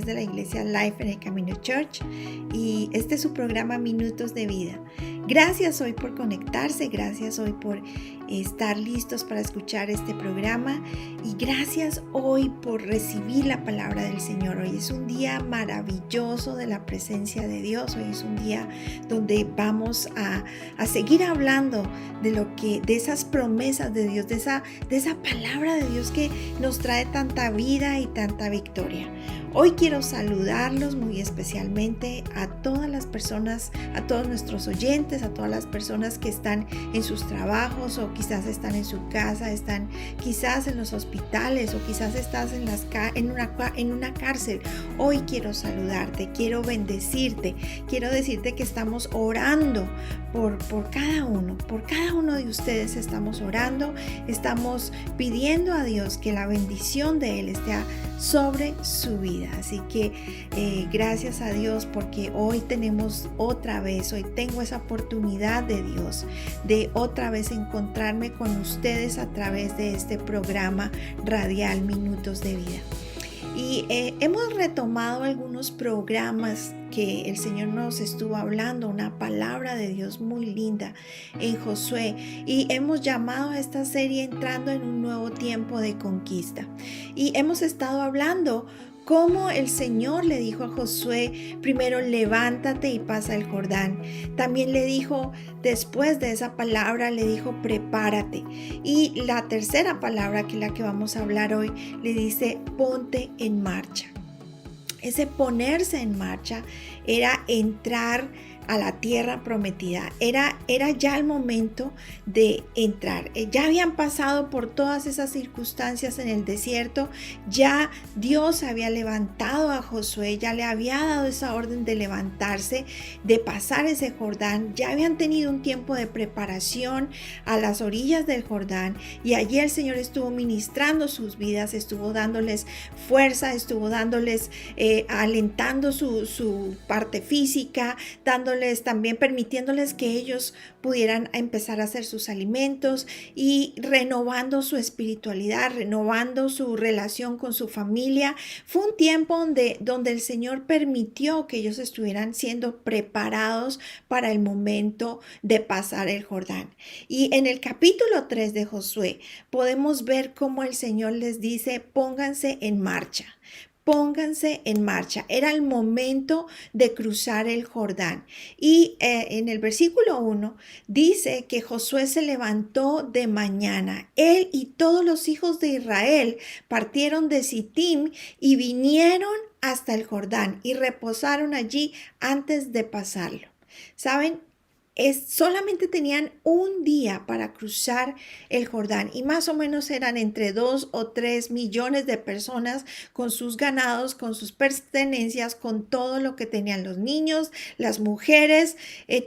de la iglesia Life en el Camino Church y este es su programa Minutos de Vida. Gracias hoy por conectarse, gracias hoy por estar listos para escuchar este programa y gracias hoy por recibir la palabra del Señor. Hoy es un día maravilloso de la presencia de Dios, hoy es un día donde vamos a seguir hablando de esas promesas de Dios, de esa palabra de Dios que nos trae tanta vida y tanta victoria. Hoy quiero saludarlos muy especialmente a todas las personas, a todos nuestros oyentes, a todas las personas que están en sus trabajos o quizás están en su casa, están quizás en los hospitales o quizás estás en una cárcel. Hoy quiero saludarte, quiero bendecirte, quiero decirte que estamos orando por cada uno de ustedes estamos orando, estamos pidiendo a Dios que la bendición de Él esté sobre su vida. Así que gracias a Dios porque hoy tengo esa oportunidad de Dios de otra vez encontrarme con ustedes a través de este programa radial Minutos de Vida. Y hemos retomado algunos programas que el Señor nos estuvo hablando, una palabra de Dios muy linda en Josué, y hemos llamado a esta serie Entrando en un nuevo tiempo de conquista. Y hemos estado hablando cómo el Señor le dijo a Josué, primero levántate y pasa el Jordán. También le dijo, después de esa palabra, le dijo prepárate. Y la tercera palabra, que es la que vamos a hablar hoy, le dice ponte en marcha. Ese ponerse en marcha era entrar a la tierra prometida, era ya el momento de entrar. Ya habían pasado por todas esas circunstancias en el desierto, ya Dios había levantado a Josué, ya le había dado esa orden de levantarse, de pasar ese Jordán, ya habían tenido un tiempo de preparación a las orillas del Jordán y allí el Señor estuvo ministrando sus vidas, estuvo dándoles fuerza, estuvo dándoles, alentando su parte física, también permitiéndoles que ellos pudieran empezar a hacer sus alimentos y renovando su espiritualidad, renovando su relación con su familia. Fue un tiempo donde el Señor permitió que ellos estuvieran siendo preparados para el momento de pasar el Jordán. Y en el capítulo 3 de Josué podemos ver cómo el Señor les dice, pónganse en marcha. Pónganse en marcha. Era el momento de cruzar el Jordán. Y en el versículo 1 dice que Josué se levantó de mañana. Él y todos los hijos de Israel partieron de Sittim y vinieron hasta el Jordán y reposaron allí antes de pasarlo. ¿Saben? Solamente tenían un día para cruzar el Jordán y más o menos eran entre 2 o 3 millones de personas con sus ganados, con sus pertenencias, con todo lo que tenían los niños, las mujeres,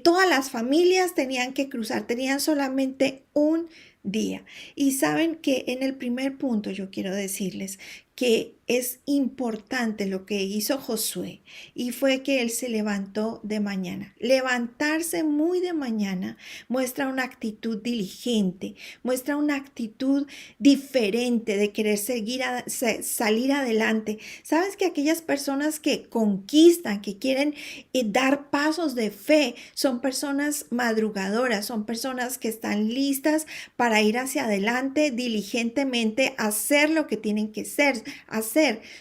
todas las familias tenían que cruzar, tenían solamente un día. Y saben que en el primer punto yo quiero decirles que es importante lo que hizo Josué y fue que él se levantó de mañana. Levantarse muy de mañana muestra una actitud diligente, muestra una actitud diferente de querer salir adelante. Sabes que aquellas personas que conquistan, que quieren dar pasos de fe, son personas madrugadoras, son personas que están listas para ir hacia adelante diligentemente, hacer lo que tienen que hacer.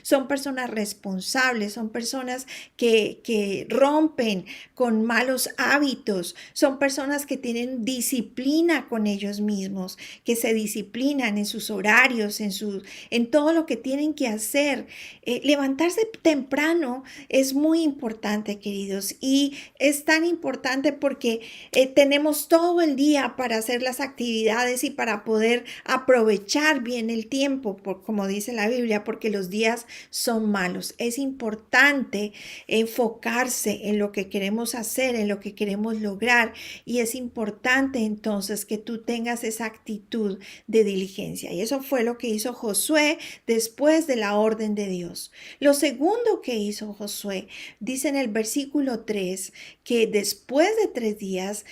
Son personas responsables, son personas que rompen con malos hábitos, son personas que tienen disciplina con ellos mismos, que se disciplinan en sus horarios, en todo lo que tienen que hacer. Levantarse temprano es muy importante, queridos, y es tan importante porque tenemos todo el día para hacer las actividades y para poder aprovechar bien el tiempo, como dice la Biblia, porque los días son malos. Es importante enfocarse en lo que queremos hacer, en lo que queremos lograr, y es importante entonces que tú tengas esa actitud de diligencia. Y eso fue lo que hizo Josué después de la orden de Dios. Lo segundo que hizo Josué, dice en el versículo 3, que después de 3 días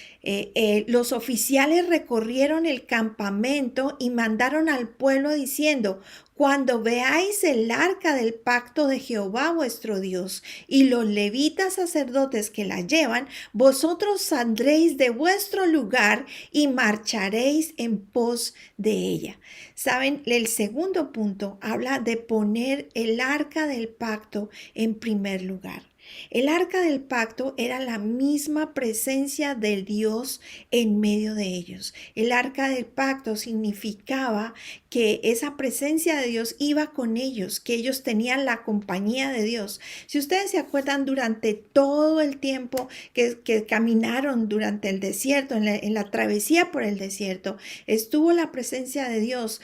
los oficiales recorrieron el campamento y mandaron al pueblo diciendo: cuando veáis el arca del pacto de Jehová vuestro Dios y los levitas sacerdotes que la llevan, vosotros saldréis de vuestro lugar y marcharéis en pos de ella. Saben, el segundo punto habla de poner el arca del pacto en primer lugar. El arca del pacto era la misma presencia del Dios en medio de ellos. El arca del pacto significaba que esa presencia de Dios iba con ellos, que ellos tenían la compañía de Dios. Si ustedes se acuerdan, durante todo el tiempo que caminaron durante el desierto, en la travesía por el desierto, estuvo la presencia de Dios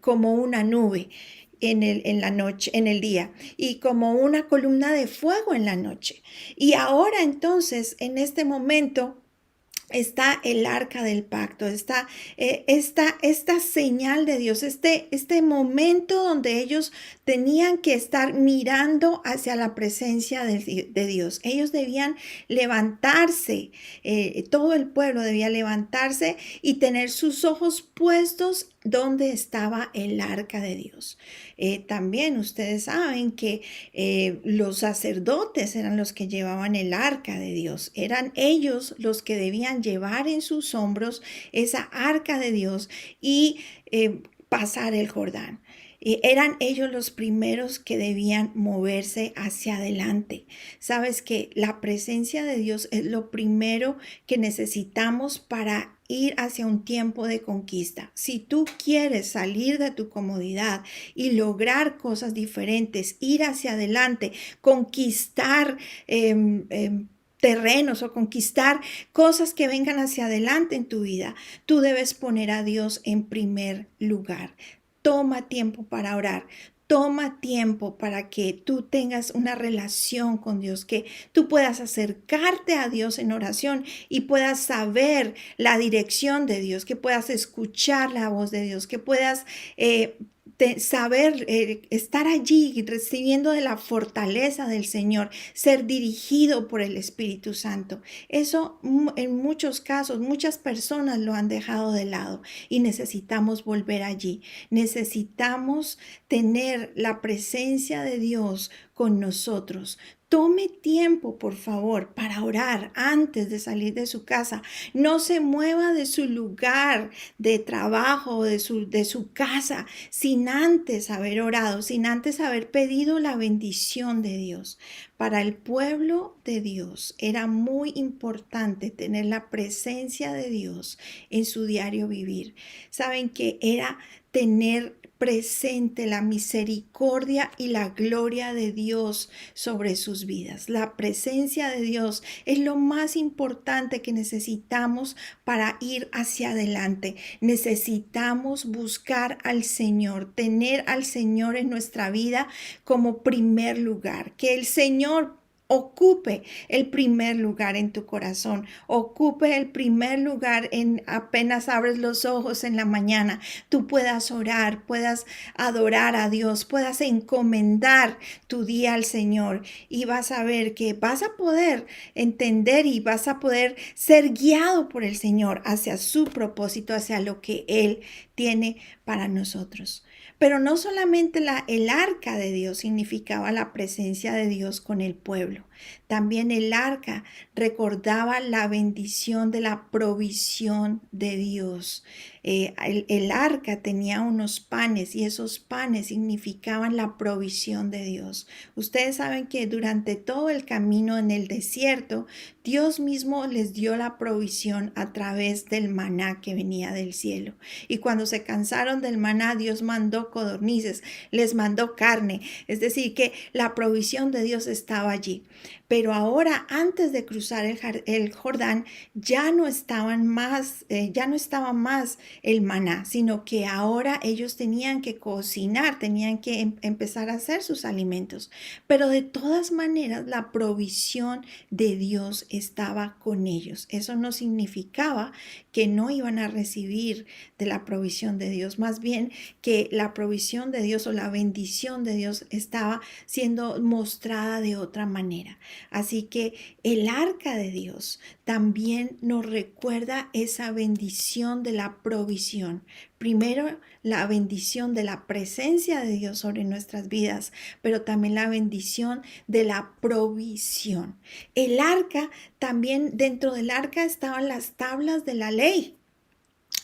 como una nube en la noche, en el día, y como una columna de fuego en la noche. Y ahora entonces, en este momento, está el arca del pacto, está esta señal de Dios, este momento donde ellos tenían que estar mirando hacia la presencia de Dios. Ellos debían levantarse, todo el pueblo debía levantarse y tener sus ojos puestos donde estaba el arca de Dios. También ustedes saben que los sacerdotes eran los que llevaban el arca de Dios. Eran ellos los que debían llevar en sus hombros esa arca de Dios y pasar el Jordán. Eran ellos los primeros que debían moverse hacia adelante. Sabes que la presencia de Dios es lo primero que necesitamos para ir hacia un tiempo de conquista. Si tú quieres salir de tu comodidad y lograr cosas diferentes, ir hacia adelante, conquistar terrenos o conquistar cosas que vengan hacia adelante en tu vida, tú debes poner a Dios en primer lugar. Toma tiempo para orar. Toma tiempo para que tú tengas una relación con Dios, que tú puedas acercarte a Dios en oración y puedas saber la dirección de Dios, que puedas escuchar la voz de Dios, que puedas saber estar allí recibiendo de la fortaleza del Señor, ser dirigido por el Espíritu Santo. Eso en muchos casos, muchas personas lo han dejado de lado y necesitamos volver allí. Necesitamos tener la presencia de Dios con nosotros. Tome tiempo, por favor, para orar antes de salir de su casa. No se mueva de su lugar de trabajo, de su casa, sin antes haber orado, sin antes haber pedido la bendición de Dios. Para el pueblo de Dios era muy importante tener la presencia de Dios en su diario vivir. Saben que era tener presente la misericordia y la gloria de Dios sobre sus vidas. La presencia de Dios es lo más importante que necesitamos para ir hacia adelante. Necesitamos buscar al Señor, tener al Señor en nuestra vida como primer lugar. Que el Señor ocupe el primer lugar en tu corazón, ocupe el primer lugar en apenas abres los ojos en la mañana, tú puedas orar, puedas adorar a Dios, puedas encomendar tu día al Señor y vas a ver que vas a poder entender y vas a poder ser guiado por el Señor hacia su propósito, hacia lo que Él tiene para nosotros. Pero no solamente el arca de Dios significaba la presencia de Dios con el pueblo. También el arca recordaba la bendición de la provisión de Dios. El arca tenía unos panes y esos panes significaban la provisión de Dios. Ustedes saben que durante todo el camino en el desierto, Dios mismo les dio la provisión a través del maná que venía del cielo. Y cuando se cansaron del maná, Dios mandó codornices, les mandó carne. Es decir, que la provisión de Dios estaba allí. Pero ahora, antes de cruzar el Jordán, ya no estaba más el maná, sino que ahora ellos tenían que cocinar, tenían que empezar a hacer sus alimentos. Pero de todas maneras, la provisión de Dios estaba con ellos. Eso no significaba que no iban a recibir de la provisión de Dios, más bien que la provisión de Dios o la bendición de Dios estaba siendo mostrada de otra manera. vida. Así que el arca de Dios también nos recuerda esa bendición de la provisión. Primero, la bendición de la presencia de Dios sobre nuestras vidas, pero también la bendición de la provisión. El arca, también dentro del arca estaban las tablas de la ley.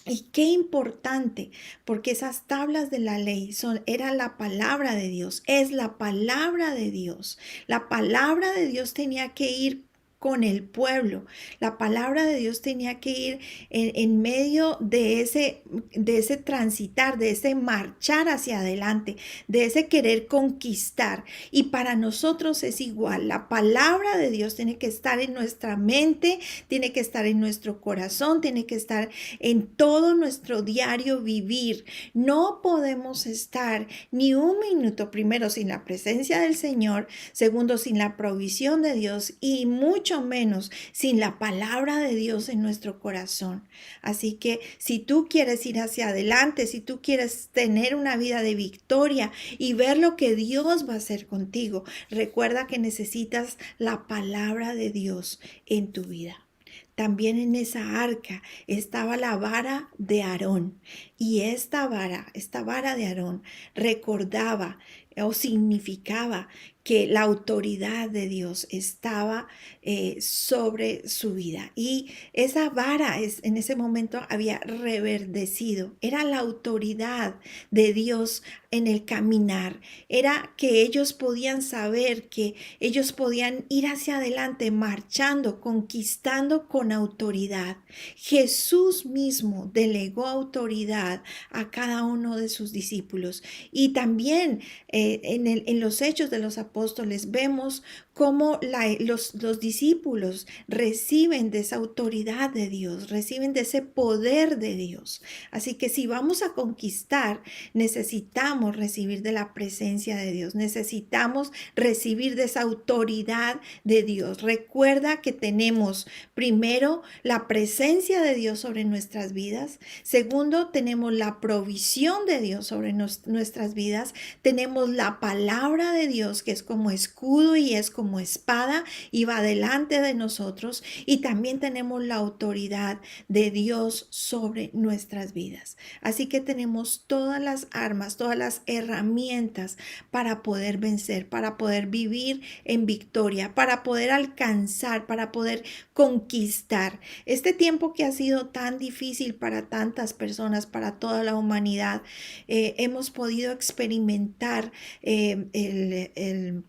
Y qué importante, porque esas tablas de la ley era la palabra de Dios, es la palabra de Dios. La palabra de Dios tenía que ir con el pueblo. La palabra de Dios tenía que ir en medio de ese transitar, de ese marchar hacia adelante, de ese querer conquistar. Y para nosotros es igual. La palabra de Dios tiene que estar en nuestra mente, tiene que estar en nuestro corazón, tiene que estar en todo nuestro diario vivir. No podemos estar ni un minuto, primero, sin la presencia del Señor, segundo, sin la provisión de Dios y mucho menos sin la palabra de Dios en nuestro corazón. Así que si tú quieres ir hacia adelante, si tú quieres tener una vida de victoria y ver lo que Dios va a hacer contigo, recuerda que necesitas la palabra de Dios en tu vida. También en esa arca estaba la vara de Aarón, y esta vara de Aarón recordaba o significaba que la autoridad de Dios estaba sobre su vida. Y esa vara en ese momento había reverdecido. Era la autoridad de Dios en el caminar. Era que ellos podían saber que ellos podían ir hacia adelante, marchando, conquistando con autoridad. Jesús mismo delegó autoridad a cada uno de sus discípulos. Y también en los Hechos de los Apóstoles vemos cómo los discípulos reciben de esa autoridad de Dios, reciben de ese poder de Dios. Así que si vamos a conquistar, necesitamos recibir de la presencia de Dios, necesitamos recibir de esa autoridad de Dios. Recuerda que tenemos primero la presencia de Dios sobre nuestras vidas, segundo tenemos la provisión de Dios sobre nuestras vidas, tenemos la palabra de Dios que es como escudo y es como espada y va delante de nosotros, y también tenemos la autoridad de Dios sobre nuestras vidas. Así que tenemos todas las armas, todas las herramientas para poder vencer, para poder vivir en victoria, para poder alcanzar, para poder conquistar. Este tiempo que ha sido tan difícil para tantas personas, para toda la humanidad, hemos podido experimentar el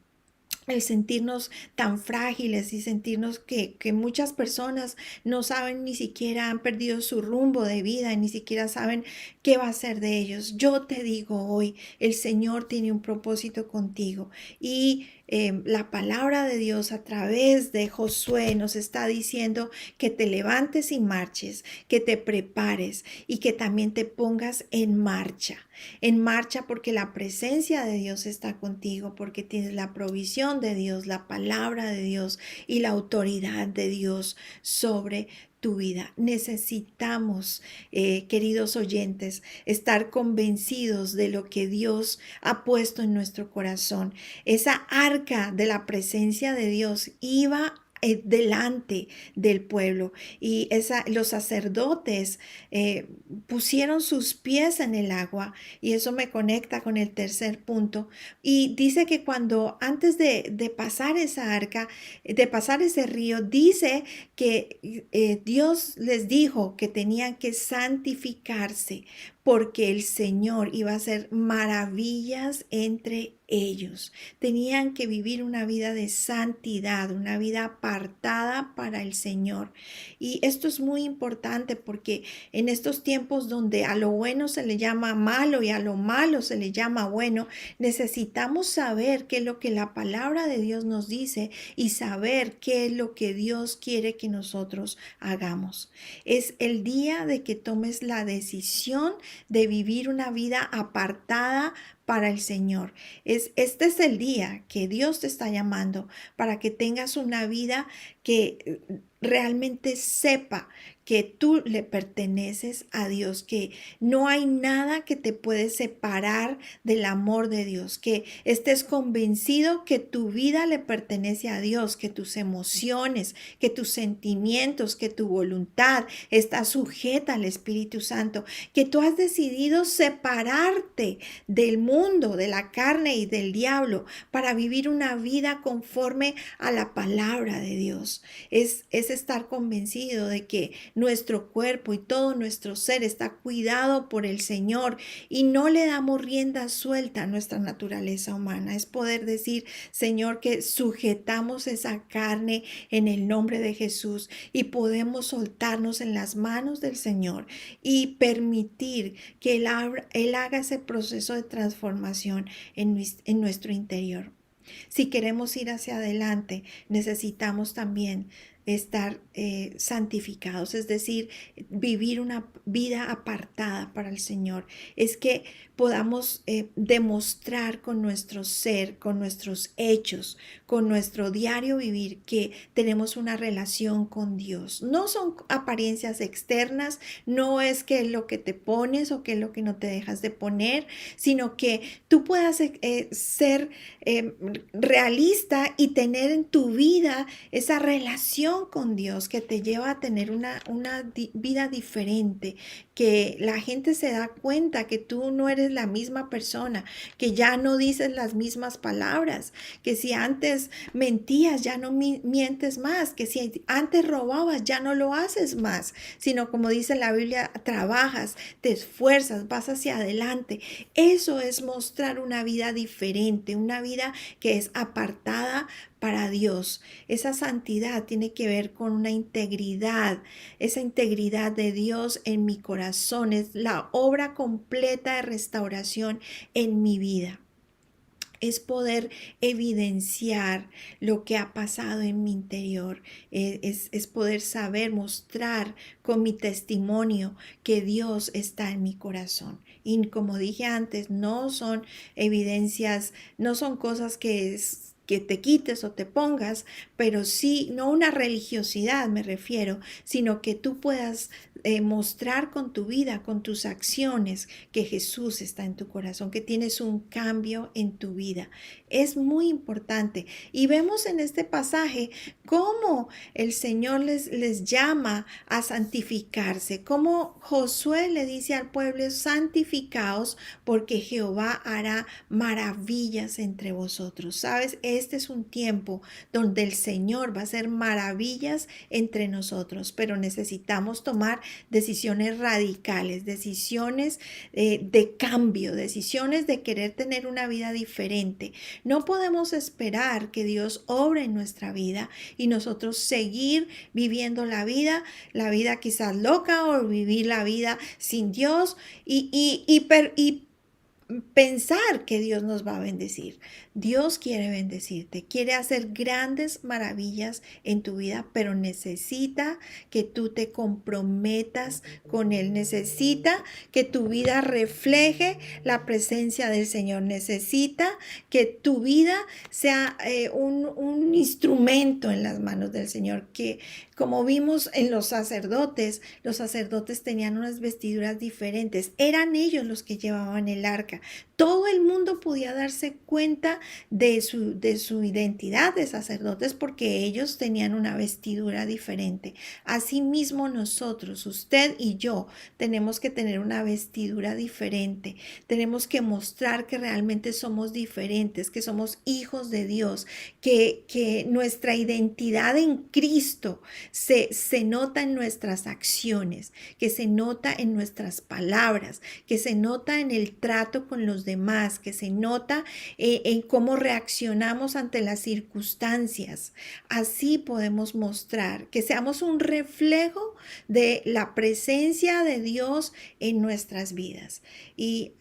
sentirnos tan frágiles y sentirnos que muchas personas no saben, ni siquiera han perdido su rumbo de vida, ni siquiera saben qué va a ser de ellos. Yo te digo hoy, el Señor tiene un propósito contigo, y la palabra de Dios a través de Josué nos está diciendo que te levantes y marches, que te prepares y que también te pongas en marcha porque la presencia de Dios está contigo, porque tienes la provisión de Dios, la palabra de Dios y la autoridad de Dios sobre tu vida. Necesitamos, queridos oyentes, estar convencidos de lo que Dios ha puesto en nuestro corazón. Esa arca de la presencia de Dios iba delante del pueblo, y los sacerdotes pusieron sus pies en el agua, y eso me conecta con el tercer punto. Y dice que cuando antes de pasar esa arca, de pasar ese río, dice que Dios les dijo que tenían que santificarse porque el Señor iba a hacer maravillas entre ellos. Tenían que vivir una vida de santidad, una vida apartada para el Señor. Y esto es muy importante porque en estos tiempos donde a lo bueno se le llama malo y a lo malo se le llama bueno, necesitamos saber qué es lo que la palabra de Dios nos dice y saber qué es lo que Dios quiere que nosotros hagamos. Es el día de que tomes la decisión de vivir una vida apartada para el Señor. Este es el día que Dios te está llamando para que tengas una vida que realmente sepa que tú le perteneces a Dios, que no hay nada que te puede separar del amor de Dios, que estés convencido que tu vida le pertenece a Dios, que tus emociones, que tus sentimientos, que tu voluntad está sujeta al Espíritu Santo, que tú has decidido separarte del mundo, de la carne y del diablo para vivir una vida conforme a la palabra de Dios. Es estar convencido de que nuestro cuerpo y todo nuestro ser está cuidado por el Señor y no le damos rienda suelta a nuestra naturaleza humana. Es poder decir, Señor, que sujetamos esa carne en el nombre de Jesús y podemos soltarnos en las manos del Señor y permitir que Él haga ese proceso de transformación en nuestro interior. Si queremos ir hacia adelante, necesitamos también estar santificados, es decir, vivir una vida apartada para el Señor. Es que podamos demostrar con nuestro ser, con nuestros hechos, con nuestro diario vivir que tenemos una relación con Dios. No son apariencias externas, no es que es lo que te pones o que es lo que no te dejas de poner, sino que tú puedas ser realista y tener en tu vida esa relación con Dios que te lleva a tener una vida diferente, que la gente se da cuenta que tú no eres la misma persona, que ya no dices las mismas palabras, que si antes mentías ya no mientes más, que si antes robabas ya no lo haces más, sino como dice la Biblia, trabajas, te esfuerzas, vas hacia adelante. Eso es mostrar una vida diferente, una vida que es apartada para Dios. Esa santidad tiene que ver con una integridad, esa integridad de Dios en mi corazón, es la obra completa de restauración en mi vida. Es poder evidenciar lo que ha pasado en mi interior, es poder saber, mostrar con mi testimonio que Dios está en mi corazón. Y como dije antes, no son evidencias, no son cosas que te quites o te pongas, pero sí, no una religiosidad me refiero, sino que tú puedas mostrar con tu vida, con tus acciones, que Jesús está en tu corazón, que tienes un cambio en tu vida. Es muy importante. Y vemos en este pasaje cómo el Señor les llama a santificarse, cómo Josué le dice al pueblo, santificaos porque Jehová hará maravillas entre vosotros. ¿Sabes? Este es un tiempo donde el Señor va a hacer maravillas entre nosotros, pero necesitamos tomar decisiones radicales, decisiones de cambio, decisiones de querer tener una vida diferente. No podemos esperar que Dios obre en nuestra vida y nosotros seguir viviendo la vida quizás loca o vivir la vida sin Dios y pensar que Dios nos va a bendecir. Dios quiere bendecirte, quiere hacer grandes maravillas en tu vida, pero necesita que tú te comprometas con Él. Necesita que tu vida refleje la presencia del Señor. Necesita que tu vida sea un instrumento en las manos del Señor. Que como vimos en los sacerdotes tenían unas vestiduras diferentes. Eran ellos los que llevaban el arca. Todo el mundo podía darse cuenta de su identidad de sacerdotes porque ellos tenían una vestidura diferente. Asimismo nosotros, usted y yo, tenemos que tener una vestidura diferente. Tenemos que mostrar que realmente somos diferentes, que somos hijos de Dios, que nuestra identidad en Cristo se nota en nuestras acciones, que se nota en nuestras palabras, que se nota en el trato con los demás, que se nota en cómo reaccionamos ante las circunstancias. Así podemos mostrar que seamos un reflejo de la presencia de Dios en nuestras vidas. Y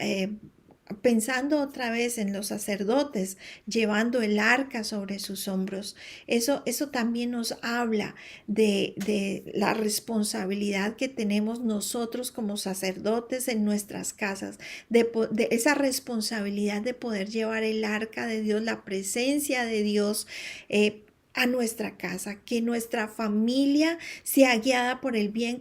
pensando otra vez en los sacerdotes llevando el arca sobre sus hombros, eso también nos habla de la responsabilidad que tenemos nosotros como sacerdotes en nuestras casas, de esa responsabilidad de poder llevar el arca de Dios, la presencia de Dios. A nuestra casa, que nuestra familia sea guiada por el buen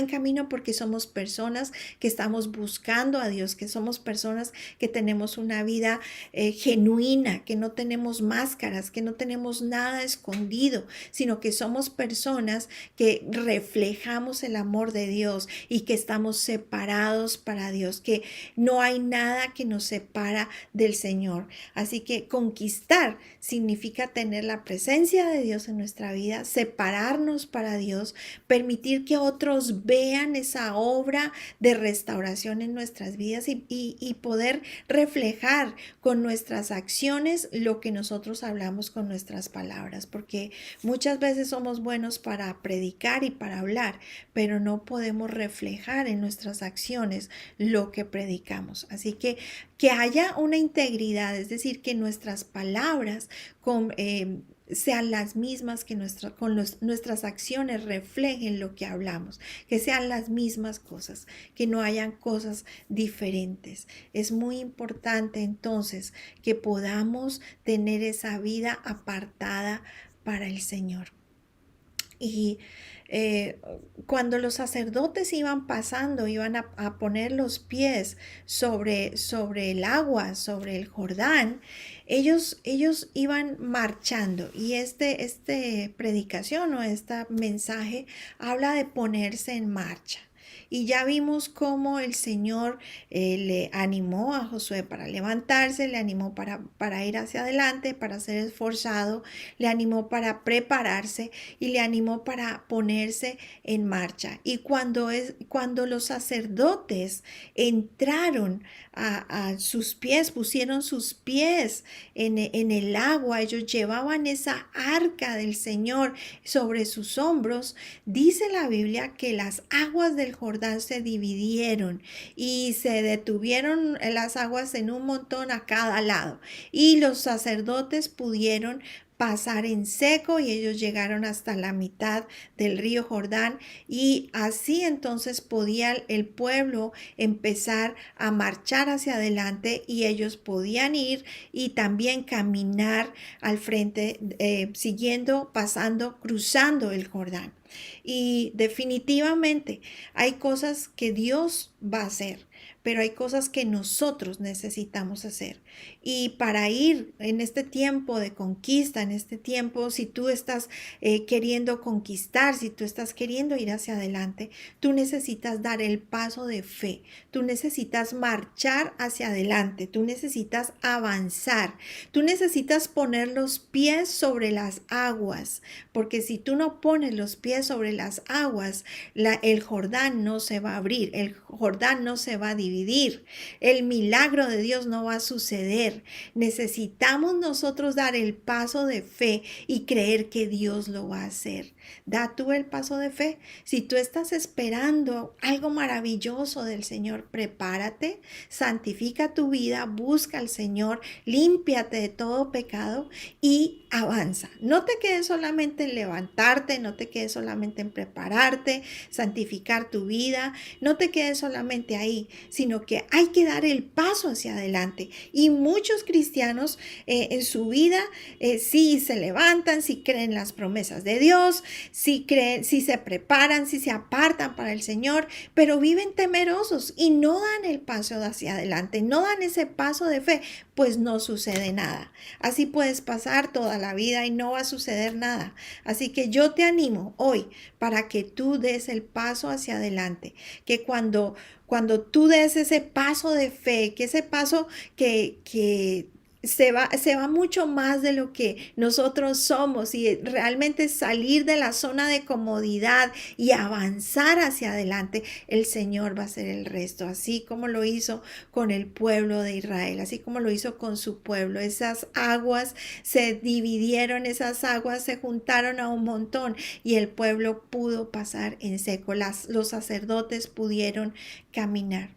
camino, porque somos personas que estamos buscando a Dios, que somos personas que tenemos una vida genuina, que no tenemos máscaras, que no tenemos nada escondido, sino que somos personas que reflejamos el amor de Dios y que estamos separados para Dios, que no hay nada que nos separa del Señor. Así que conquistar significa tener la presencia de Dios en nuestra vida, separarnos para Dios, permitir que otros vean esa obra de restauración en nuestras vidas y poder reflejar con nuestras acciones lo que nosotros hablamos con nuestras palabras, porque muchas veces somos buenos para predicar y para hablar, pero no podemos reflejar en nuestras acciones lo que predicamos. Así que haya una integridad, es decir, que nuestras palabras sean las mismas, que nuestras acciones reflejen lo que hablamos, que sean las mismas cosas, que no hayan cosas diferentes. Es muy importante entonces que podamos tener esa vida apartada para el Señor. Y cuando los sacerdotes iban pasando, iban a poner los pies sobre el agua, sobre el Jordán, ellos iban marchando. Y este predicación o este mensaje habla de ponerse en marcha. Y ya vimos cómo el Señor le animó a Josué para levantarse, le animó para ir hacia adelante, para ser esforzado, le animó para prepararse y le animó para ponerse en marcha. Y cuando los sacerdotes entraron a sus pies, pusieron sus pies en el agua, ellos llevaban esa arca del Señor sobre sus hombros, dice la Biblia que las aguas del Jordán se dividieron y se detuvieron las aguas en un montón a cada lado, y los sacerdotes pudieron pasar en seco y ellos llegaron hasta la mitad del río Jordán, y así entonces podía el pueblo empezar a marchar hacia adelante y ellos podían ir y también caminar al frente, siguiendo, pasando, cruzando el Jordán. Y definitivamente hay cosas que Dios va a hacer, pero hay cosas que nosotros necesitamos hacer. Y para ir en este tiempo de conquista, en este tiempo, si tú estás queriendo conquistar, si tú estás queriendo ir hacia adelante, tú necesitas dar el paso de fe, tú necesitas marchar hacia adelante, tú necesitas avanzar, tú necesitas poner los pies sobre las aguas, porque si tú no pones los pies sobre las aguas, el Jordán no se va a abrir, el Jordán no se va a dividir, el milagro de Dios no va a suceder. Necesitamos nosotros dar el paso de fe y creer que Dios lo va a hacer. Da tú el paso de fe. Si tú estás esperando algo maravilloso del Señor, prepárate, santifica tu vida, busca al Señor, límpiate de todo pecado y avanza. No te quedes solamente en levantarte, no te quedes solamente en prepararte, santificar tu vida, no te quedes solamente ahí, sino que hay que dar el paso hacia adelante. Y muchos cristianos en su vida sí se levantan, sí creen las promesas de Dios, sí creen, sí se preparan, sí se apartan para el Señor, pero viven temerosos y no dan el paso hacia adelante, no dan ese paso de fe, pues no sucede nada. Así puedes pasar toda la vida y no va a suceder nada. Así que yo te animo hoy para que tú des el paso hacia adelante, que cuando tú des ese paso de fe, que ese paso que se va mucho más de lo que nosotros somos, y realmente salir de la zona de comodidad y avanzar hacia adelante, el Señor va a hacer el resto, así como lo hizo con el pueblo de Israel, así como lo hizo con su pueblo. Esas aguas se dividieron, esas aguas se juntaron a un montón y el pueblo pudo pasar en seco, los sacerdotes pudieron caminar.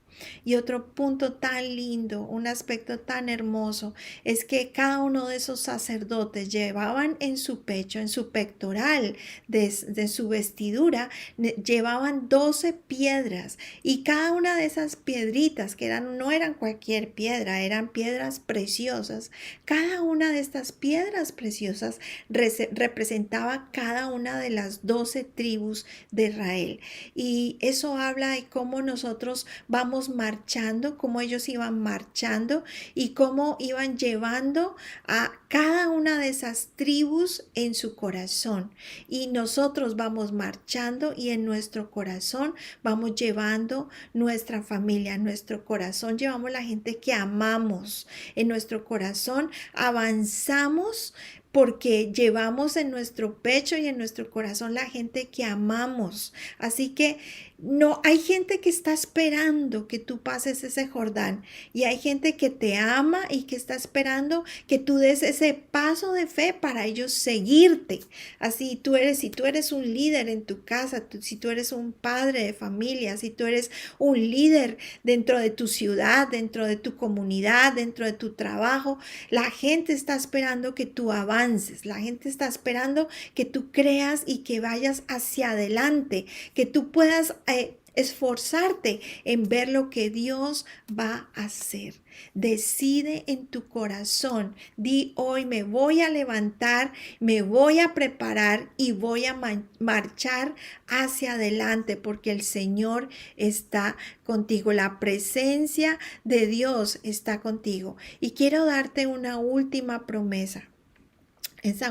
Y otro punto tan lindo, un aspecto tan hermoso, es que cada uno de esos sacerdotes llevaban en su pecho, en su pectoral de su vestidura, llevaban 12 piedras, y cada una de esas piedritas, que no eran cualquier piedra, eran piedras preciosas. Cada una de estas piedras preciosas representaba cada una de las 12 tribus de Israel. Y eso habla de cómo nosotros vamos marchando, cómo ellos iban marchando y cómo iban llevando a cada una de esas tribus en su corazón. Y nosotros vamos marchando y en nuestro corazón vamos llevando nuestra familia, en nuestro corazón llevamos la gente que amamos, en nuestro corazón avanzamos porque llevamos en nuestro pecho y en nuestro corazón la gente que amamos. Así que no, hay gente que está esperando que tú pases ese Jordán, y hay gente que te ama y que está esperando que tú des ese paso de fe para ellos seguirte. Así si tú eres un líder en tu casa, si tú eres un padre de familia, si tú eres un líder dentro de tu ciudad, dentro de tu comunidad, dentro de tu trabajo, la gente está esperando que tú avances, la gente está esperando que tú creas y que vayas hacia adelante, que tú puedas esforzarte en ver lo que Dios va a hacer. Decide en tu corazón, di hoy: me voy a levantar, me voy a preparar y voy a marchar hacia adelante, porque el Señor está contigo, la presencia de Dios está contigo. Y quiero darte una última promesa. Esa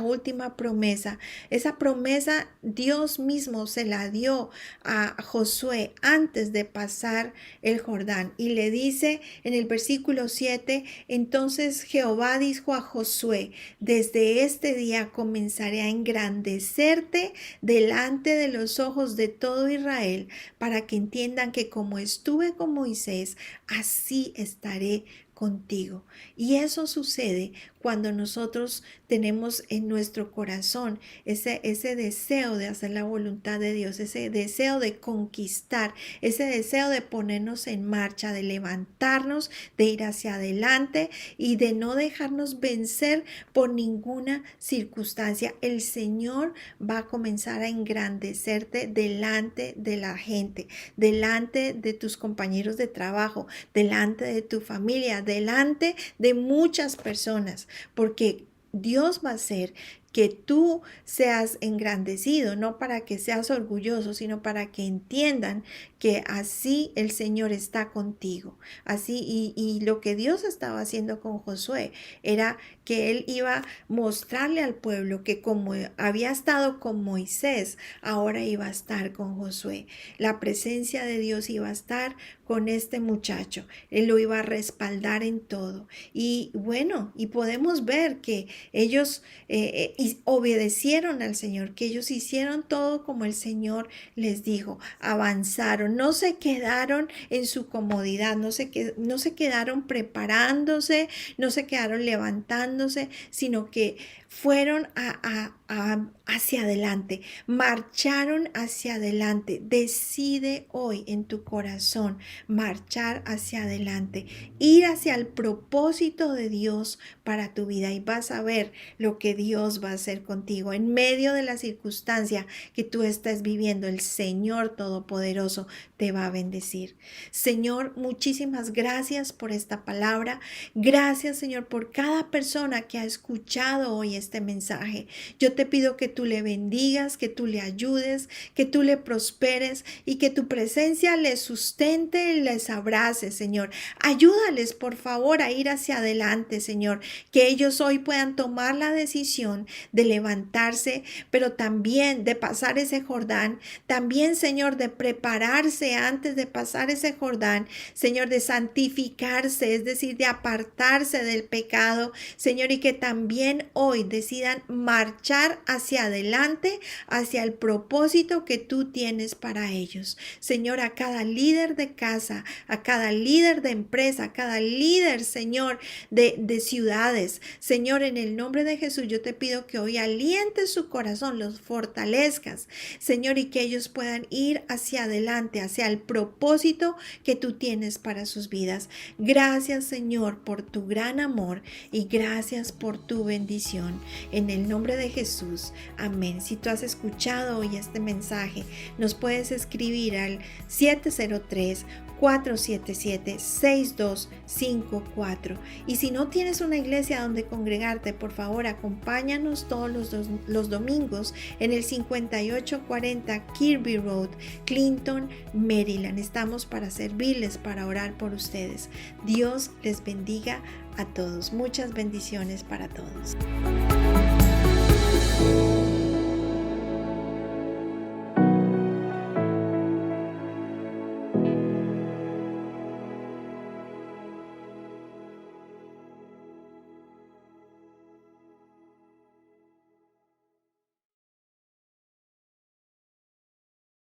promesa Dios mismo se la dio a Josué antes de pasar el Jordán, y le dice en el versículo 7: entonces Jehová dijo a Josué: desde este día comenzaré a engrandecerte delante de los ojos de todo Israel, para que entiendan que como estuve con Moisés, así estaré contigo. Y eso sucede cuando nosotros tenemos en nuestro corazón ese deseo de hacer la voluntad de Dios, ese deseo de conquistar, ese deseo de ponernos en marcha, de levantarnos, de ir hacia adelante y de no dejarnos vencer por ninguna circunstancia. El Señor va a comenzar a engrandecerte delante de la gente, delante de tus compañeros de trabajo, delante de tu familia, delante de muchas personas, porque Dios va a hacer que tú seas engrandecido, no para que seas orgulloso, sino para que entiendan que así el Señor está contigo. Así, y lo que Dios estaba haciendo con Josué era que él iba a mostrarle al pueblo que como había estado con Moisés, ahora iba a estar con Josué. La presencia de Dios iba a estar con este muchacho. Él lo iba a respaldar en todo. Y bueno, y podemos ver que ellos obedecieron al Señor, que ellos hicieron todo como el Señor les dijo, avanzaron, no se quedaron en su comodidad, no se quedaron preparándose, no se quedaron levantándose, sino que fueron hacia adelante, marcharon hacia adelante. Decide hoy en tu corazón marchar hacia adelante, ir hacia el propósito de Dios para tu vida, y vas a ver lo que Dios va a hacer contigo en medio de la circunstancia que tú estás viviendo. El Señor Todopoderoso te va a bendecir. Señor, muchísimas gracias por esta palabra. Gracias, Señor, por cada persona que ha escuchado hoy este mensaje. Yo te pido que tú le bendigas, que tú le ayudes, que tú le prosperes y que tu presencia les sustente y les abrace, Señor. Ayúdales, por favor, a ir hacia adelante, Señor, que ellos hoy puedan tomar la decisión de levantarse, pero también de pasar ese Jordán, también, Señor, de prepararse antes de pasar ese Jordán, Señor, de santificarse, es decir, de apartarse del pecado, Señor, y que también hoy decidan marchar hacia adelante, hacia el propósito que tú tienes para ellos. Señor, a cada líder de casa, a cada líder de empresa, a cada líder, Señor, de ciudades. Señor, en el nombre de Jesús, yo te pido que hoy alientes su corazón, los fortalezcas, Señor, y que ellos puedan ir hacia adelante, hacia el propósito que tú tienes para sus vidas. Gracias, Señor, por tu gran amor y gracias por tu bendición. En el nombre de Jesús, amén. Si tú has escuchado hoy este mensaje, nos puedes escribir al 703-477-6254. Y si no tienes una iglesia donde congregarte, por favor, acompáñanos todos los domingos en el 5840 Kirby Road, Clinton, Maryland. Estamos para servirles, para orar por ustedes. Dios les bendiga a todos. Muchas bendiciones para todos.